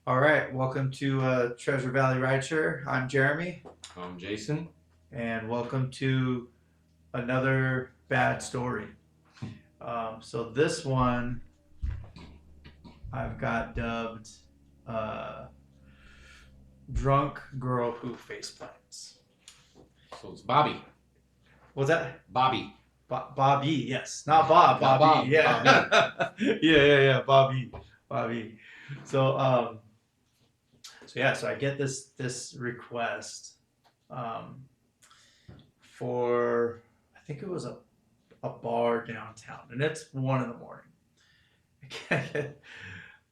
All right, welcome to Treasure Valley Rideshare. I'm Jeremy, I'm Jason. and welcome to another bad story. So this one I've got dubbed uh, "Drunk Girl Who Face Plants." So it's Bobby. Was that Bobby. Bobby? Yes, not Bob. Not Bobby. Bob. Bobby. Yeah, yeah. Bobby. Bobby. So so I get this request um, for I think it was a bar downtown, and it's 1 in the morning.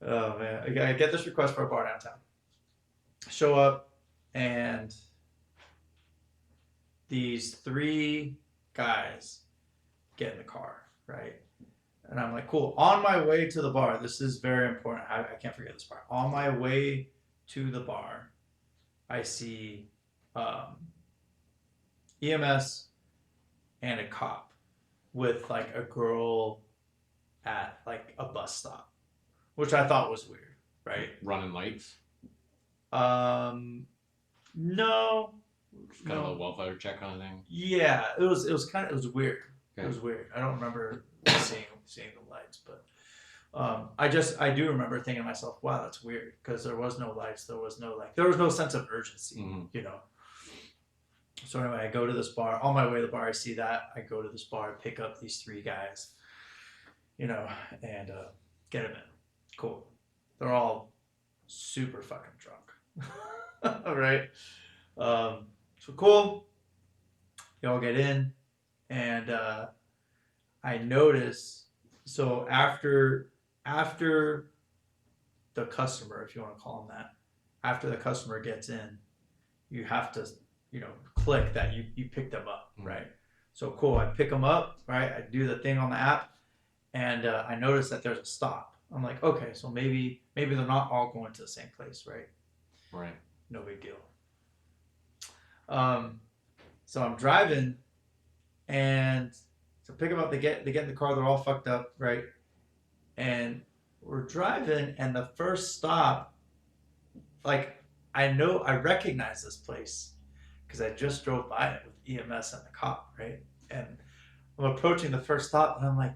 Oh man, I get this request for a bar downtown. Show up, and these three guys get in the car, right? And I'm like, cool. On my way to the bar, this is very important. I can't forget this part. On my way to the bar, I see um, EMS and a cop with like a girl at like a bus stop, which I thought was weird, right? Running lights. Um, no, Just kind of a welfare check kind of thing. Yeah, it was weird. Okay. It was weird. I don't remember seeing the lights, but I do remember thinking to myself, wow, that's weird because there was no lights, there was no sense of urgency, you know. So anyway, I go to this bar. On my way to the bar, I see that. I go to this bar, pick up these three guys, you know, and get them in. Cool. They're all super fucking drunk. All right. So cool. They all get in, and I notice. So after the customer, if you want to call them that, after the customer gets in, you have to click that you pick them up, right? So cool. I pick them up, right? I do the thing on the app, and I notice that there's a stop. I'm like, okay, so maybe they're not all going to the same place, right? Right. No big deal. So I'm driving, and so pick them up. They get in the car. They're all fucked up, right? And we're driving, and the first stop, like I recognize this place because I just drove by it with EMS and the cop, right? And I'm approaching the first stop, and I'm like,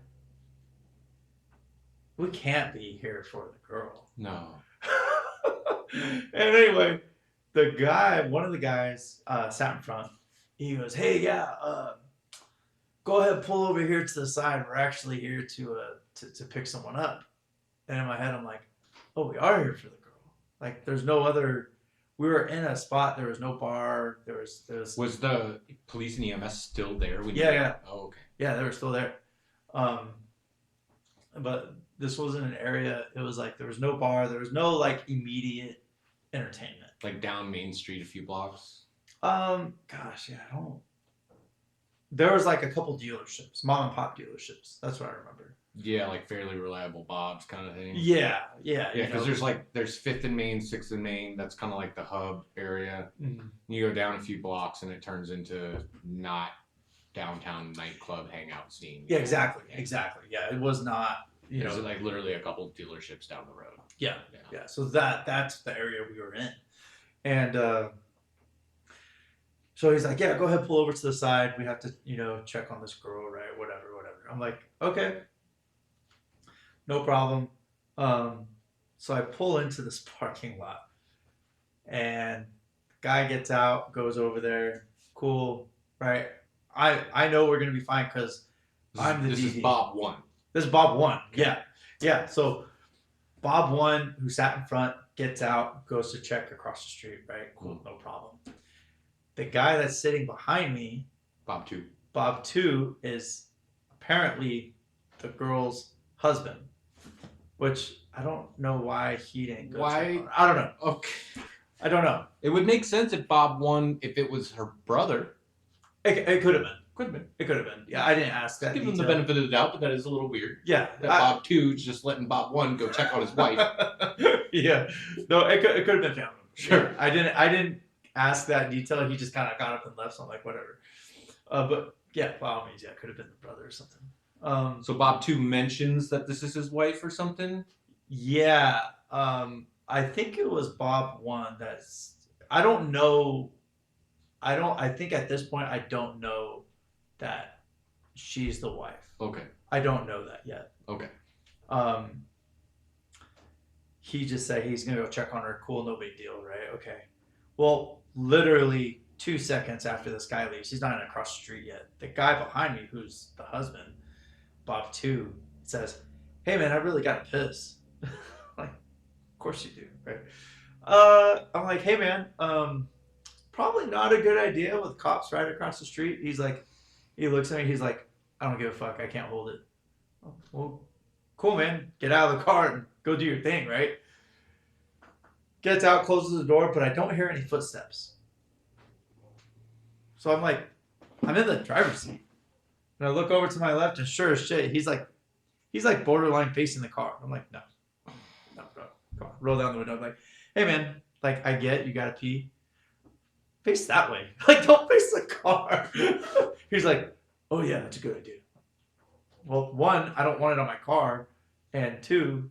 we can't be here for the girl. No. And anyway, one of the guys sat in front. He goes, "Hey, yeah, go ahead, pull over here to the side. We're actually here to pick someone up." And in my head, I'm like, "Oh, we are here for the girl. Like, there's no other. We were in a spot. There was no bar. There was. Was the police and EMS still there when Yeah, you? yeah. Oh, okay. Yeah, they were still there. But this wasn't an area. It was like there was no bar. There was no like immediate entertainment. Like down Main Street a few blocks. Gosh, yeah, I don't. There was like a couple dealerships, mom and pop dealerships. That's what I remember. Yeah, like fairly reliable Bob's kind of thing. Yeah. Yeah, because there's Fifth and Main, Sixth and Main. That's kind of like the hub area. Mm-hmm. You go down a few blocks and it turns into not downtown nightclub hangout scene. Yeah, exactly. Yeah, it was not. There's like literally a couple dealerships down the road. Yeah. So that's the area we were in, and so he's like, "Yeah, go ahead, pull over to the side. We have to, check on this girl, right? Whatever." I'm like, "Okay, no problem." So I pull into this parking lot, and the guy gets out, goes over there. Cool, right? I know we're gonna be fine because I'm the DD. This is Bob 1. This is Bob 1. Yeah. So Bob 1, who sat in front, gets out, goes to check across the street, right? Cool, no problem. The guy that's sitting behind me, Bob 2. Bob 2, is apparently the girl's husband, which I don't know why he didn't go. Why? I don't know. Okay. I don't know. It would make sense if Bob 1, if it was her brother. It could have been. It could have been. Yeah, I didn't ask that. Give him the benefit of the doubt, but that is a little weird. Yeah. That Bob 2 is just letting Bob 1 go check on his wife. Yeah. No, it could have been family. Sure. Yeah, I didn't ask that detail. He just kind of got up and left, so I'm like, whatever. But yeah, by all means, yeah, it could have been the brother or something. So Bob 2 mentions that this is his wife or something? Yeah. I think it was Bob 1 that's, I don't know. I think at this point, I don't know that she's the wife. Okay. I don't know that yet. Okay. Um, he just said he's gonna go check on her. Cool, no big deal, right? Okay. Well, literally 2 seconds after this guy leaves, he's not even across the street yet. The guy behind me, who's the husband, Bob 2, says, "Hey man, I really got to piss." Like, of course you do, right? I'm like, "Hey man, probably not a good idea with cops right across the street." He's like, he looks at me, he's like, "I don't give a fuck, I can't hold it." Oh, well, cool man, get out of the car and go do your thing, right? Gets out, closes the door, but I don't hear any footsteps. So I'm like, I'm in the driver's seat. And I look over to my left, and sure as shit, he's like borderline facing the car. I'm like, no, bro, come on, roll down the window. I'm like, hey man, like I get you gotta pee. Face that way. Like, don't face the car. He's like, oh yeah, that's a good idea. Well, 1, I don't want it on my car, and 2,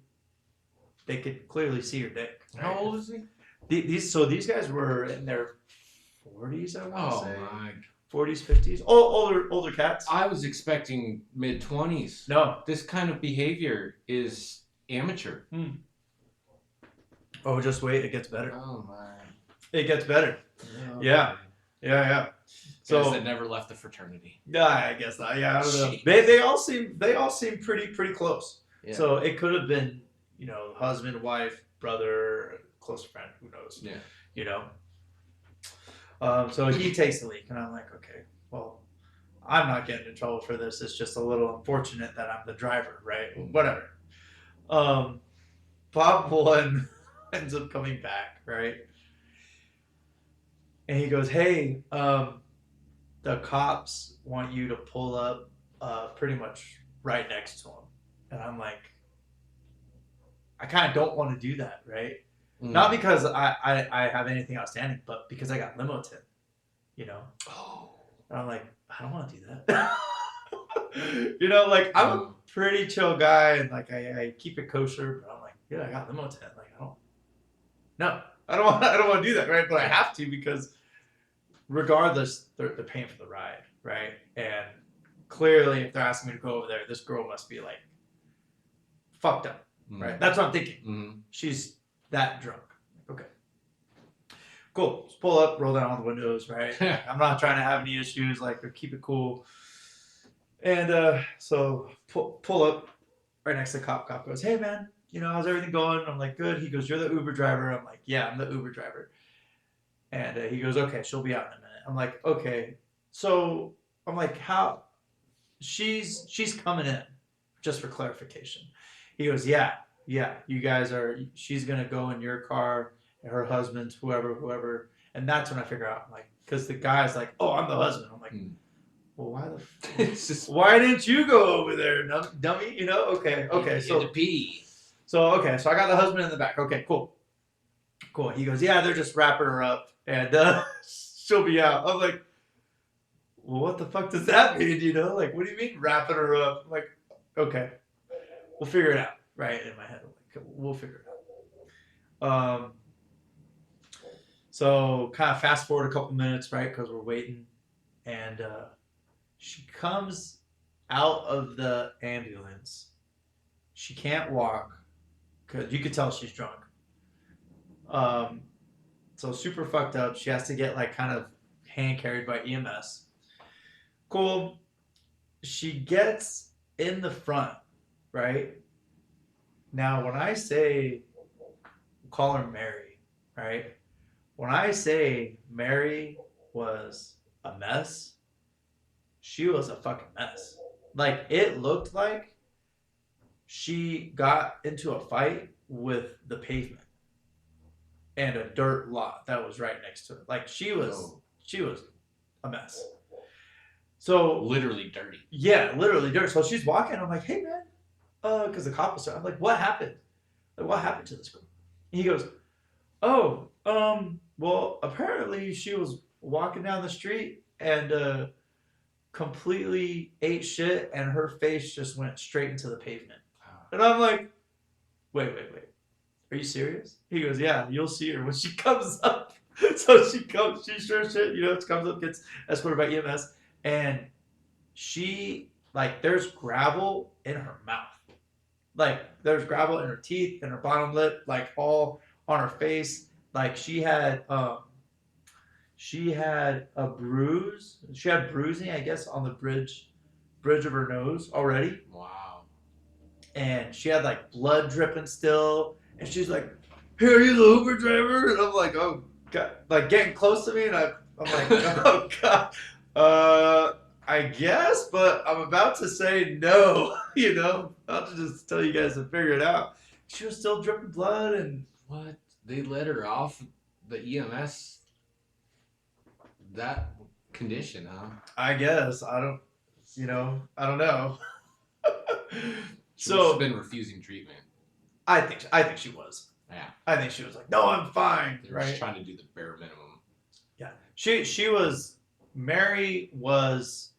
they could clearly see your dick. Right? How old is he? These guys were in their 40s, I want to say. My. 40s, 50s. Oh, older cats. I was expecting mid-20s. No. This kind of behavior is amateur. Oh, just wait, it gets better. Oh my. It gets better. Oh, Yeah. So guys that never left the fraternity. Nah, I guess not. Yeah, I don't know. Jeez. They all seem pretty close. Yeah. So it could have been, husband, wife, brother, close friend, who knows. Yeah. So he takes the leak, and I'm like, okay, well, I'm not getting in trouble for this. It's just a little unfortunate that I'm the driver, right? Whatever. Bob 1 ends up coming back, right? And he goes, hey, the cops want you to pull up pretty much right next to him. And I'm like, I kind of don't want to do that, right? Not because I have anything outstanding, but because I got limo tin, Oh. And I'm like, I don't want to do that. Like I'm a pretty chill guy, and like I keep it kosher, but I'm like, yeah, I got limo tin. Like I don't want to do that, right? But I have to because regardless, they're paying for the ride, right? And clearly, if they're asking me to go over there, this girl must be like fucked up, right? That's what I'm thinking. She's that drunk. Okay. Cool. Let's pull up, roll down all the windows, right? I'm not trying to have any issues, like keep it cool. And so pull up right next to the cop. Cop goes, hey man, how's everything going? I'm like, good. He goes, you're the Uber driver. I'm like, yeah, I'm the Uber driver. And he goes, okay, she'll be out in a minute. I'm like, okay. So I'm like, how? She's coming in, just for clarification. He goes, yeah, you guys are, she's going to go in your car, her husband's, whoever. And that's when I figure out, I'm like, because the guy's like, oh, I'm the husband. I'm like, well, why didn't you go over there, dummy? Okay. So to pee. So I got the husband in the back. Okay, cool. He goes, yeah, they're just wrapping her up, and she'll be out. I'm like, well, what the fuck does that mean? Like, what do you mean wrapping her up? I'm like, okay, we'll figure it out. Right in my head, I'm like, we'll figure it out. So kind of fast forward a couple minutes, right? Because we're waiting, and she comes out of the ambulance. She can't walk because you could tell she's drunk. So super fucked up. She has to get like kind of hand carried by EMS. Cool. She gets in the front, right? Now, when I say, call her Mary, right? When I say Mary was a mess, she was a fucking mess. Like, it looked like she got into a fight with the pavement and a dirt lot that was right next to it. Like, she was a mess. So literally dirty. Yeah, literally dirty. So she's walking. I'm like, hey man, because the cop was there. I'm like, what happened? Like, what happened to this girl? And he goes, oh, well, apparently she was walking down the street and completely ate shit, and her face just went straight into the pavement. And I'm like, wait. are you serious? He goes, yeah, you'll see her when she comes up. So she comes, she sure shit, comes up, gets escorted by EMS, and she, like, there's gravel in her mouth. Like, there's gravel in her teeth, in her bottom lip, like, all on her face. Like, she had a bruise. She had bruising, I guess, on the bridge of her nose already. Wow. And she had like blood dripping still. And she's like, "Hey, are you the Uber driver?" And I'm like, "Oh God!" Like getting close to me, and I'm like, "Oh God, I guess," but I'm about to say no. About to just tell you guys to figure it out. She was still dripping blood, and What? They let her off the EMS that condition, huh? I guess I don't know. She must have been refusing treatment. I think she was. Yeah. I think she was like, "No, I'm fine." They were just trying to do the bare minimum. Yeah. She was. Mary was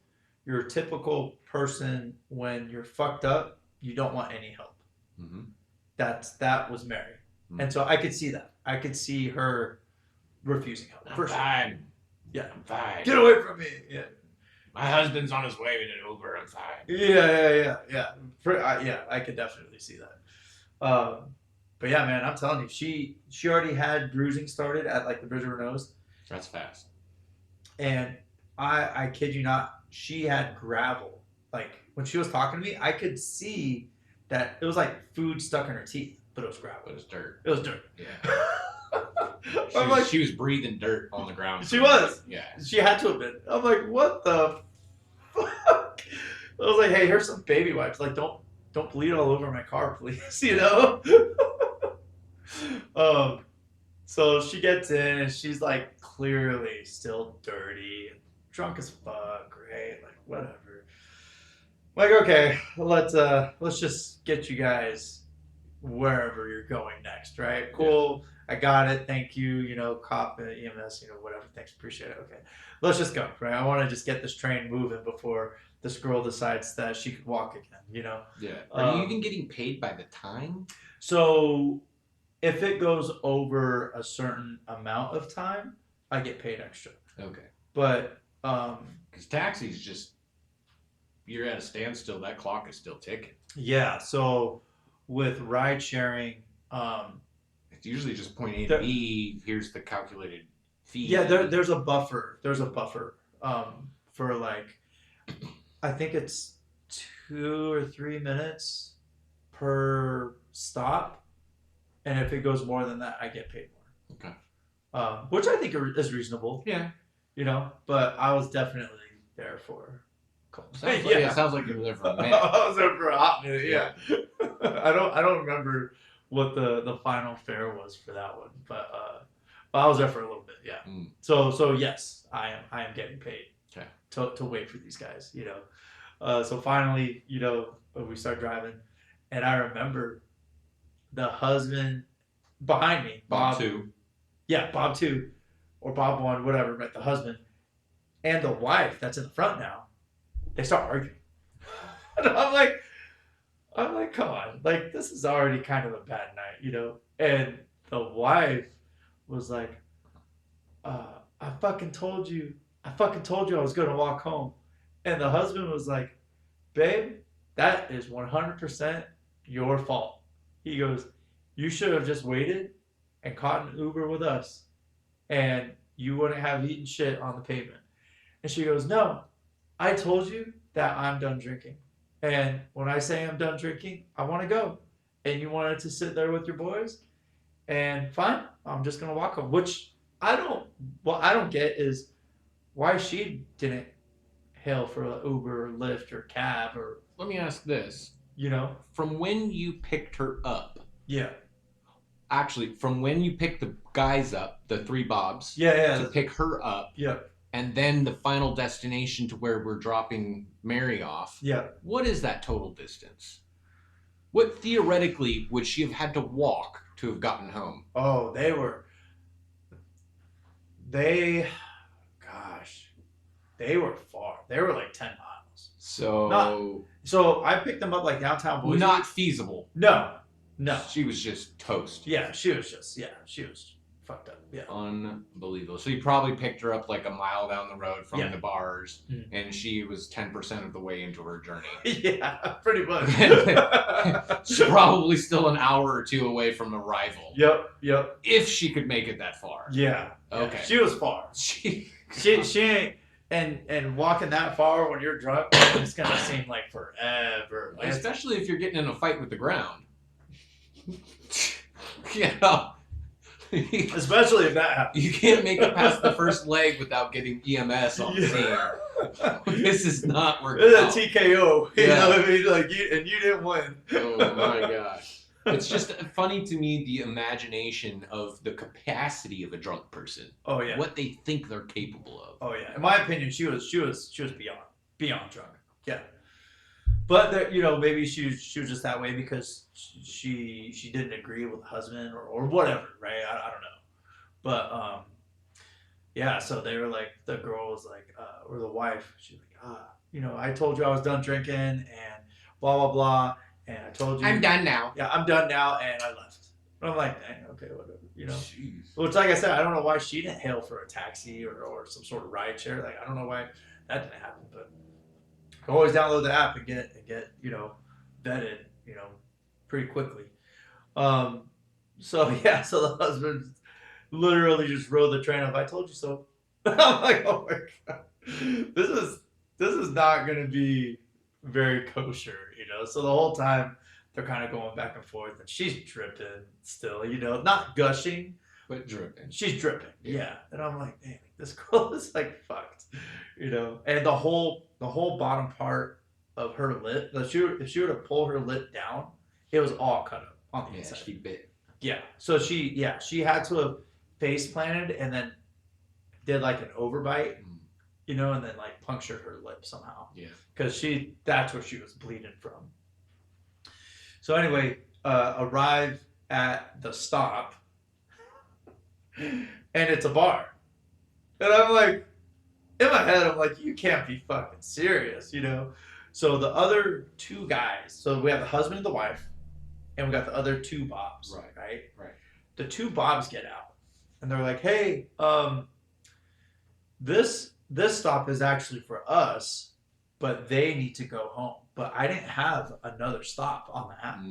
your typical person when you're fucked up. You don't want any help. Mm-hmm. That was Mary, and so I could see that. I could see her refusing help. I'm fine. Yeah, I'm fine. Get away from me. Yeah. My husband's on his way in an Uber. I'm fine. Yeah. Yeah, I could definitely see that. But yeah, man, I'm telling you, she already had bruising started at like the bridge of her nose. That's fast. And I kid you not, she had gravel. Like when she was talking to me, I could see that it was like food stuck in her teeth, but it was gravel. It was dirt. It was dirt. Yeah. She was breathing dirt on the ground. She was. Yeah. She had to have been. I'm like, what the fuck? I was like, hey, here's some baby wipes. Like, don't bleed all over my car, please. So she gets in and she's like clearly still dirty, drunk as fuck, right? Like whatever. Like, okay, let's just get you guys wherever you're going next, right? Cool. Yeah. I got it. Thank you. Cop, EMS, whatever. Thanks. Appreciate it. Okay. Let's just go, right? I want to just get this train moving before this girl decides that she could walk again, Yeah. Are you even getting paid by the time? So if it goes over a certain amount of time, I get paid extra. Okay. But because taxis just, you're at a standstill, that clock is still ticking. Yeah. So with ride sharing, it's usually just point A to B. Here's the calculated fee. Yeah, there's a buffer. There's a buffer for like, I think it's 2 or 3 minutes per stop, and if it goes more than that, I get paid more. Okay. Which I think is reasonable. Yeah. But I was definitely there for. Sounds like you were there for a minute. I was there for a hot minute. Yeah. I don't remember what the final fare was for that one, but I was there for a little bit. Yeah. So yes, I am getting paid. Okay. To wait for these guys. So finally, we start driving, and I remember the husband behind me, Bob 2. Yeah, Bob 2 or Bob 1, whatever, but the husband and the wife that's in the front now. They start arguing. And I'm like, come on. Like, this is already kind of a bad night, And the wife was like, I fucking told you I was going to walk home. And the husband was like, babe, that is 100% your fault. He goes, you should have just waited and caught an Uber with us, and you wouldn't have eaten shit on the pavement. And she goes, no, I told you that I'm done drinking. And when I say I'm done drinking, I want to go. And you wanted to sit there with your boys? And fine, I'm just going to walk home. Which I don't get is why she didn't hail for an Uber or Lyft or cab or... Let me ask this. From when you picked her up. Yeah. Actually, from when you picked the guys up, the 3 Bobs. Yeah. To pick her up. Yeah. And then the final destination to where we're dropping Mary off. Yeah. What is that total distance? What theoretically would she have had to walk to have gotten home? Oh, they were far. They were like 10 miles. So I picked them up like downtown Boise. Not feasible. No. No. She was just toast. Yeah, she was fucked up. Yeah. Unbelievable. So you probably picked her up like a mile down the road from Yeah. the bars, Mm. and she was 10% of the way into her journey. Yeah, pretty much. She's probably still an hour or two away from arrival. Yep. If she could make it that far. Yeah. Okay. She was far. She ain't. And walking that far when you're drunk, it's gonna seem like forever. Like, especially if you're getting in a fight with the ground. You know. Especially if that happens. You can't make it past the first leg without getting EMS on the scene. This is not working out. It's a TKO. You know what I mean? Like you didn't win. Oh my gosh. It's just funny to me, the imagination of the capacity of a drunk person. Oh yeah. What they think they're capable of. Oh yeah. In my opinion, she was beyond drunk. Yeah. But maybe she was just that way because she didn't agree with the husband or whatever, right? I don't know. But yeah. So they were like, the girl was like, or the wife, she's like, I told you I was done drinking and blah blah blah. And I told you I'm done now. Yeah, I'm done now, and I left. And I'm like, dang, okay, whatever, Jeez. Which, like I said, I don't know why she didn't hail for a taxi or some sort of ride share. Like, I don't know why that didn't happen, but you can always download the app and get vetted, pretty quickly. So the husband literally just rode the train of, I told you so. I'm like, oh my god, this is not gonna be very kosher, So the whole time they're kind of going back and forth, and she's dripping still, not gushing, but dripping. She's dripping, yeah. And I'm like, dang, this girl is like fucked, And the whole bottom part of her lip, if she were to pull her lip down, it was all cut up on the inside. She bit. Yeah. So she had to have face planted and then did like an overbite. And then like punctured her lip somehow. Yeah. Because that's where she was bleeding from. So anyway, arrive at the stop, and it's a bar. And I'm like, in my head, I'm like, you can't be fucking serious, So the other two guys, so we have the husband and the wife, and we got the other two Bobs. Right. The two Bobs get out, and they're like, hey, this stop is actually for us, but they need to go home. But I didn't have another stop on the app,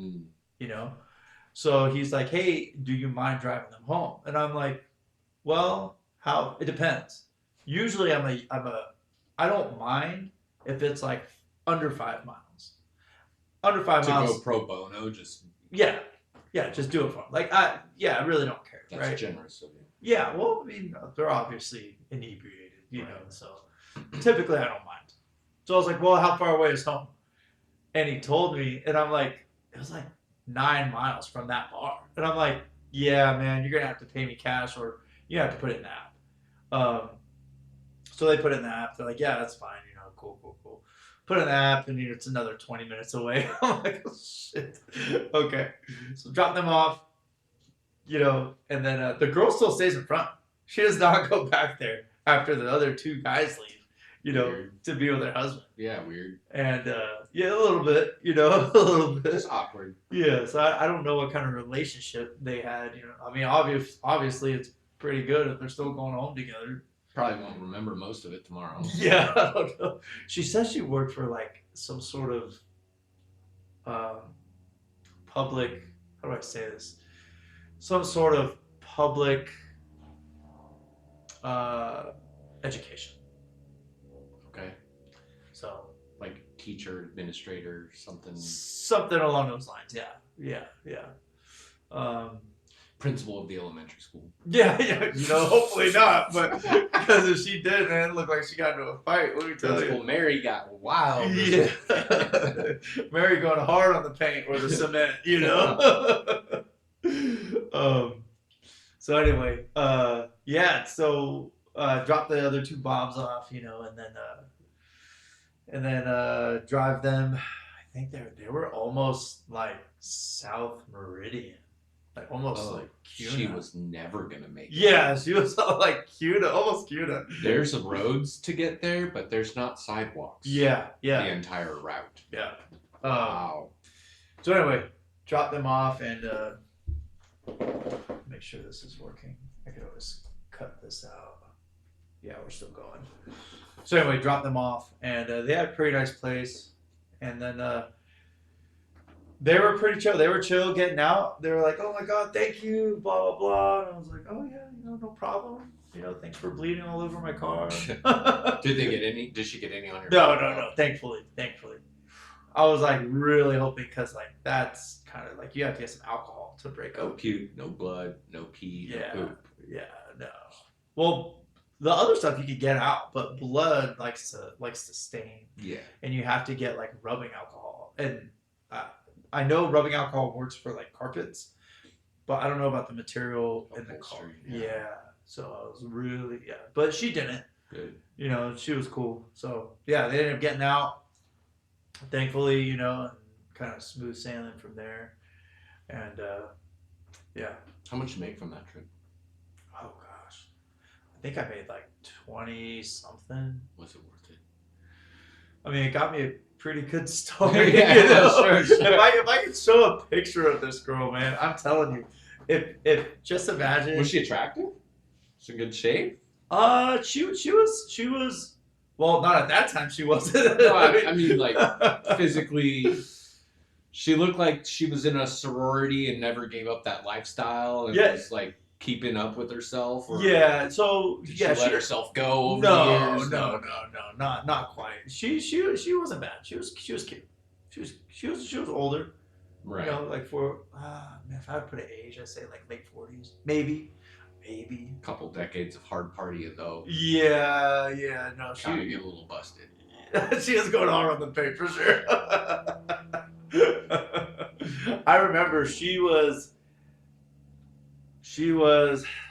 So he's like, hey, do you mind driving them home? And I'm like, well, how? It depends. Usually I don't mind if it's like under 5 miles. Under 5 miles. To go pro bono, just. Yeah, just do it for them. Like, I really don't care. That's right? Generous of you. Yeah, well, I mean, they're obviously inebriated. So typically I don't mind. So I was like, well, how far away is home? And he told me, and I'm like, it was like 9 miles from that bar. And I'm like, yeah, man, you're going to have to pay me cash or you have to put it in the app. So they put it in the app. They're like, yeah, that's fine. Cool. Put it in the app and it's another 20 minutes away. I'm like, oh, shit. Okay. So drop them off, and then the girl still stays in front. She does not go back there after the other two guys leave, weird. To be with their husband. Yeah, weird. And a little bit, a little bit. It's awkward. Yeah, so I don't know what kind of relationship they had. I mean, obviously it's pretty good if they're still going home together. Probably won't remember most of it tomorrow. Yeah, I don't know. She says she worked for like some sort of public. How do I say this? Some sort of public education. Okay. So like teacher, administrator, something. Something along those lines. Yeah. Principal of the elementary school. Yeah. Hopefully not. But because if she did, man, it looked like she got into a fight. Let me tell Principal you. Mary got wild. Yeah. Mary going hard on the paint or the cement, So anyway, so drop the other two Bobs off, and then drive them. I think they were almost like South Meridian, like almost like Cuna. She was never gonna make it. Yeah, she was like Cuna, almost Cuna. There's roads to get there, but there's not sidewalks. Yeah. The entire route. Yeah. Wow. So anyway, dropped them off, and make sure this is working. I could always cut this out. Yeah, we're still going. So anyway, dropped them off, and they had a pretty nice place. And then they were pretty chill. They were chill getting out. They were like, "Oh my God, thank you," blah blah blah. And I was like, "Oh yeah, no problem. Thanks for bleeding all over my car." Did they get any? Did she get any on your? No. Thankfully. I was like really hoping, because like that's kind of like you have to get some alcohol to break No up. puke, no blood, no pee, Yeah, no poop. yeah, no. Well, the other stuff you could get out, but blood likes to stain, Yeah. and you have to get like rubbing alcohol. And I know rubbing alcohol works for like carpets, but I don't know about the material in the car. Yeah. So I was really but she didn't. Good. She was cool. So yeah, they ended up getting out. Thankfully, and kind of smooth sailing from there. And yeah. How much did you make from that trip? Oh gosh, I think I made like 20 something. Was it worth it? I mean, it got me a pretty good story. Sure. If I could show a picture of this girl, man, I'm telling you, if just imagine. Was she attractive? Was she in good shape? She was. Well, not at that time. She wasn't. No, I mean, like physically, she looked like she was in a sorority and never gave up that lifestyle and was like keeping up with herself. Or yeah. So did yeah, she let herself go over the no, years? no, not quite. She wasn't bad. She was cute. She was older. Right. Like if I would put an age, I'd say like late 40s, maybe. A couple decades of hard partying though. Yeah, no, Kind of get a little busted. She is going all around the paint for sure. I remember she was.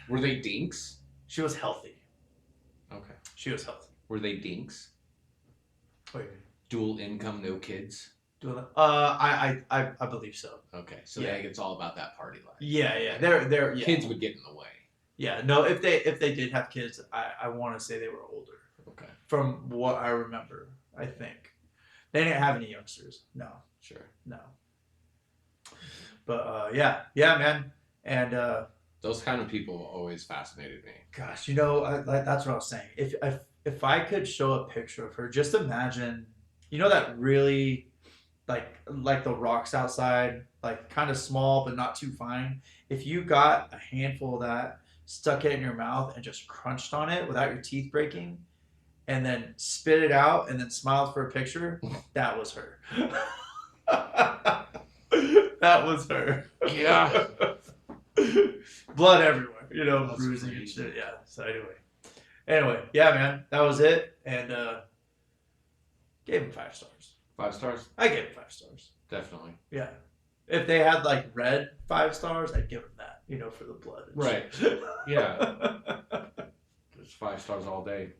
Were they dinks? She was healthy. Okay. She was healthy. Were they dinks? Wait. Dual income, no kids. I believe so. Okay, so Yeah. it's all about that party life. Yeah. They're Kids would get in the way. Yeah, no. If they did have kids, I want to say they were older. Okay. From what I remember, I think they didn't have any youngsters. No. Sure. No. But yeah, man, and those kind of people always fascinated me. gosh, that's what I was saying. If I could show a picture of her, just imagine, that really like the rocks outside, like kind of small but not too fine. If you got a handful of that, stuck it in your mouth and just crunched on it without your teeth breaking, and then spit it out and then smiled for a picture, that was her. That was her. Yeah. Blood everywhere, That's bruising crazy. and shit. Yeah. So anyway, yeah, man, that was it, and gave him 5 stars. 5 stars? I gave him 5 stars. Definitely. Yeah. If they had like red 5 stars, I'd give them that, for the blood. And Right. shit. Yeah. Just 5 stars all day.